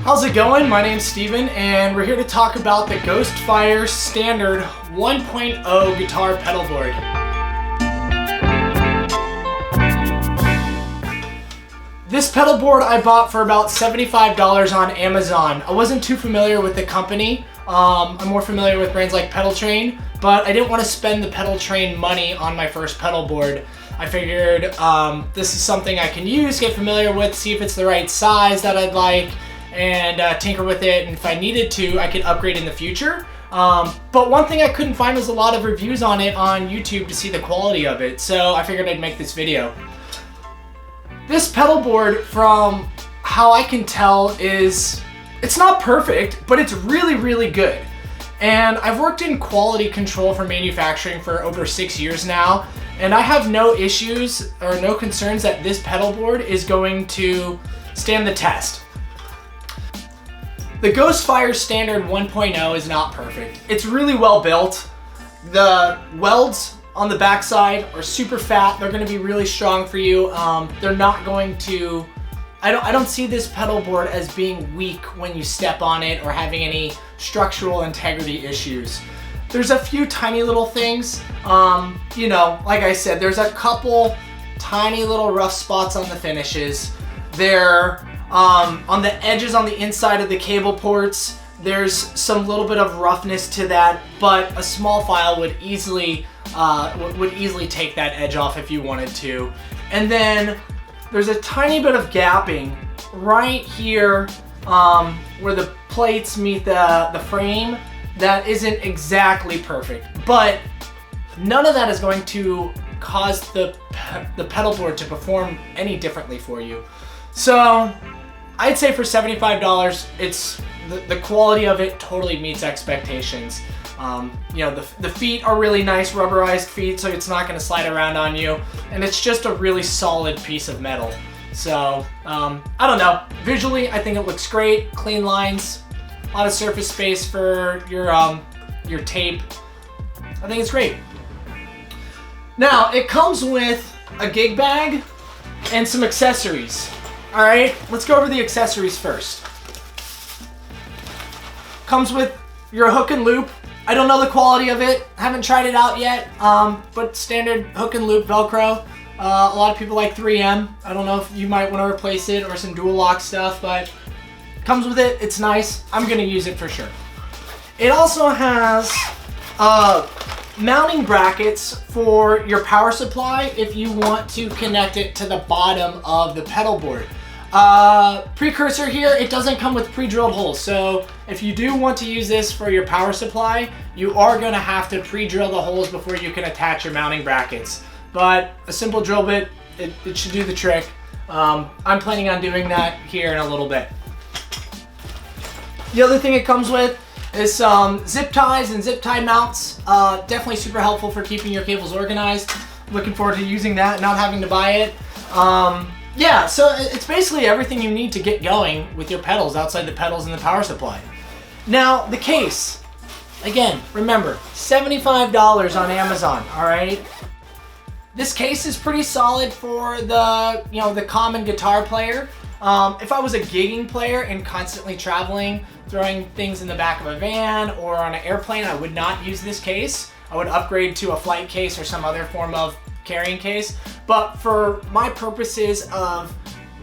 How's it going? My name's Steven and we're here to talk about the GhostFire Standard 1.0 guitar pedal board. This pedal board I bought for about $75 on Amazon. I wasn't too familiar with the company. I'm more familiar with brands like Pedal Train, but I didn't want to spend the Pedal Train money on my first pedal board. I figured this is something I can use, get familiar with, see if it's the right size that I'd like, and tinker with it, and if I needed to, I could upgrade in the future. But one thing I couldn't find was a lot of reviews on it on YouTube to see the quality of it, so I figured I'd make this video. This pedal board, from how I can tell, it's not perfect, but it's really, really good. And I've worked in quality control for manufacturing for over 6 years now, and I have no issues or no concerns that this pedal board is going to stand the test. The GhostFire Standard 1.0 is not perfect. It's really well built. The welds on the backside are super fat. They're going to be really strong for you. They're not going to... I don't see this pedal board as being weak when you step on it or having any structural integrity issues. There's a few tiny little things. You know, like I said, there's a couple tiny little rough spots on the finishes. They're on the edges on the inside of the cable ports. There's some little bit of roughness to that, but a small file would easily take that edge off if you wanted to. And then there's a tiny bit of gapping right here where the plates meet the frame that isn't exactly perfect, but none of that is going to cause the pedal board to perform any differently for you. So I'd say for $75, it's the quality of it totally meets expectations. You know, the feet are really nice rubberized feet, so it's not going to slide around on you, and it's just a really solid piece of metal. So I don't know, visually I think it looks great. Clean lines, a lot of surface space for your tape. I think it's great. Now it comes with a gig bag and some accessories. Alright, let's go over the accessories first. Comes with your hook and loop. I don't know the quality of it, haven't tried it out yet, but standard hook and loop Velcro. A lot of people like 3M. I don't know if you might want to replace it or some dual lock stuff, but comes with it, it's nice. I'm going to use it for sure. It also has mounting brackets for your power supply if you want to connect it to the bottom of the pedal board. Precursor here, it doesn't come with pre-drilled holes, so if you do want to use this for your power supply, you are going to have to pre-drill the holes before you can attach your mounting brackets. But a simple drill bit, it should do the trick. I'm planning on doing that here in a little bit. The other thing it comes with is some zip ties and zip tie mounts. Definitely super helpful for keeping your cables organized. Looking forward to using that, not having to buy it. Yeah, so it's basically everything you need to get going with your pedals outside the pedals and the power supply. Now, the case. Again, remember, $75 on Amazon, all right? This case is pretty solid for the common guitar player. If I was a gigging player and constantly traveling, throwing things in the back of a van or on an airplane, I would not use this case. I would upgrade to a flight case or some other form of carrying case. But for my purposes of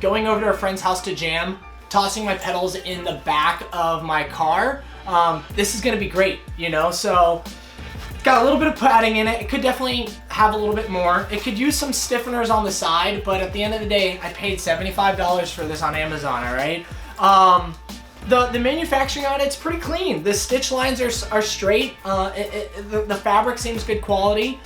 going over to a friend's house to jam, tossing my pedals in the back of my car, this is going to be great, you know? So it's got a little bit of padding in it. It could definitely have a little bit more. It could use some stiffeners on the side, but at the end of the day, I paid $75 for this on Amazon, all right? The manufacturing on it's pretty clean. The stitch lines are straight. The fabric seems good quality.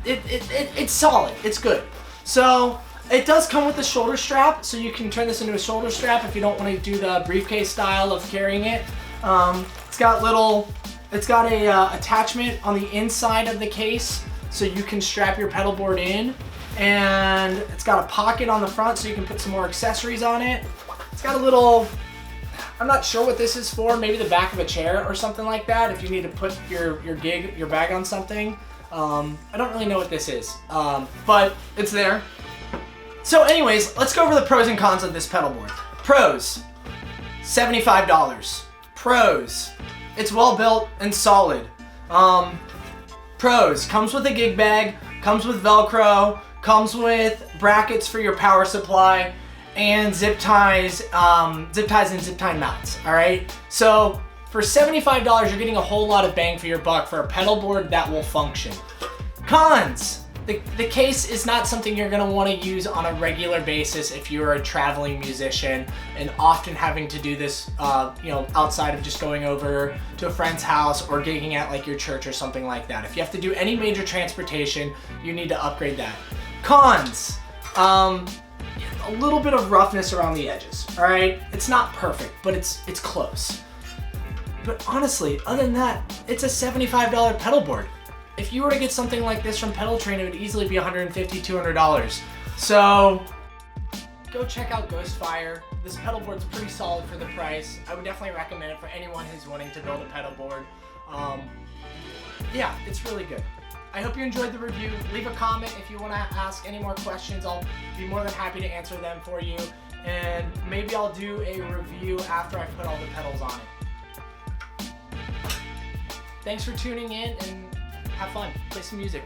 It's solid. It's good. So it does come with a shoulder strap, so you can turn this into a shoulder strap if you don't want to do the briefcase style of carrying it. It's got a attachment on the inside of the case, so you can strap your pedal board in, and it's got a pocket on the front, so you can put some more accessories on it. It's got a little, I'm not sure what this is for, maybe the back of a chair or something like that if you need to put your bag on something. I don't really know what this is, but it's there. So anyways, let's go over the pros and cons of this pedal board. Pros: $75. Pros, it's well built and solid. Pros, comes with a gig bag, comes with Velcro, comes with brackets for your power supply, and zip ties and zip tie mounts, all right? So for $75, you're getting a whole lot of bang for your buck for a pedal board that will function. Cons, the case is not something you're gonna wanna use on a regular basis if you're a traveling musician and often having to do this, outside of just going over to a friend's house or gigging at like your church or something like that. If you have to do any major transportation, you need to upgrade that. Cons, a little bit of roughness around the edges, all right? It's not perfect, but it's close. But honestly, other than that, it's a $75 pedal board. If you were to get something like this from Pedal Train, it would easily be $150, $200. So go check out GhostFire. This pedal board's pretty solid for the price. I would definitely recommend it for anyone who's wanting to build a pedal board. Yeah, it's really good. I hope you enjoyed the review. Leave a comment if you want to ask any more questions. I'll be more than happy to answer them for you. And maybe I'll do a review after I put all the pedals on it. Thanks for tuning in and have fun. Play some music.